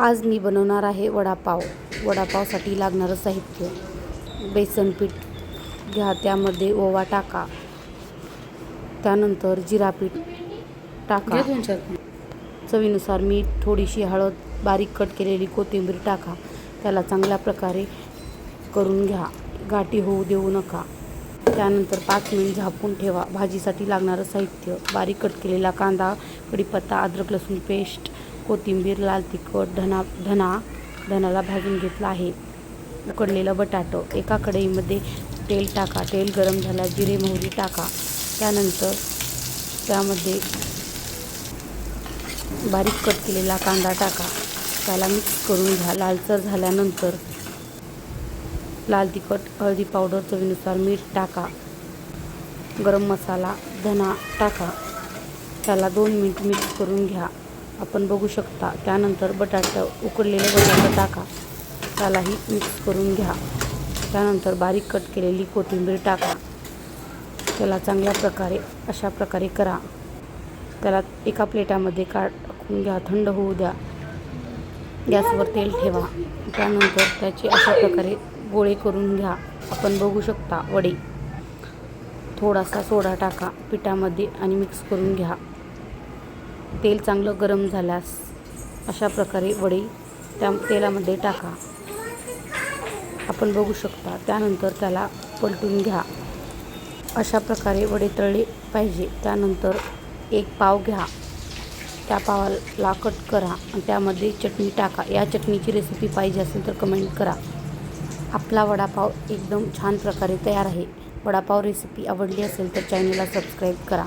आज मी बनवणार आहे वडापाव. वडापावसाठी लागणारं साहित्य: बेसन पीठ घ्या, त्यामध्ये ओवा टाका, त्यानंतर जिरा पीठ टाका, चवीनुसार मीठ, थोडीशी हळद, बारीक कट केलेली कोथिंबीर टाका. त्याला चांगल्या प्रकारे करून घ्या, गाठी होऊ देऊ नका. त्यानंतर 5 मिनिट झाकून ठेवा. भाजीसाठी लागणारं साहित्य: बारीक कट केलेला कांदा, कढीपत्ता, अद्रक लसूण पेस्ट, कोथिंबीर, लाल तिखट, धनाला भाजून घेतला आहे, उकडलेलं बटाटं. एका कढईमध्ये तेल टाका. तेल गरम झाल्यास जिरे मोहरी टाका. त्यानंतर त्यामध्ये बारीक कट केलेला कांदा टाका. त्याला मिक्स करून घ्या. लालसर झाल्यानंतर लाल तिखट, हळदी पावडर, चवीनुसार मीठ टाका. गरम मसाला, धना टाका. त्याला 2 मिनिट मिक्स करून घ्या. आपण बघू शकता. त्यानंतर उकडलेले बटाटे टाका. त्यालाही मिक्स करून घ्या. त्यानंतर बारीक कट केलेली कोथिंबीर टाका. त्याला चांगल्या प्रकारे अशा प्रकारे करा. त्याला एका प्लेटामध्ये टाकून घ्या. थंड होऊ द्या. गॅसवर तेल ठेवा. त्यानंतर त्याचे अशा प्रकारे गोळे करून घ्या. आपण बघू शकता. वडे, थोडासा सोडा टाका पिठामध्ये आणि मिक्स करून घ्या. तेल चांगलं गरम झाल्यास अशा प्रकारे वडे त्या तेलामध्ये टाका. आपण बघू शकता. त्यानंतर त्याला पलटून घ्या. अशा प्रकारे वडे तळले पाहिजे. त्यानंतर एक पाव घ्या. त्या पावाला कट करा आणि त्यामध्ये चटणी टाका. या चटणीची रेसिपी पाहिजे असेल तर कमेंट करा. आपला वडापाव एकदम छान प्रकारे तयार आहे. वडापाव रेसिपी आवडली असेल तर चॅनलला सबस्क्राईब करा.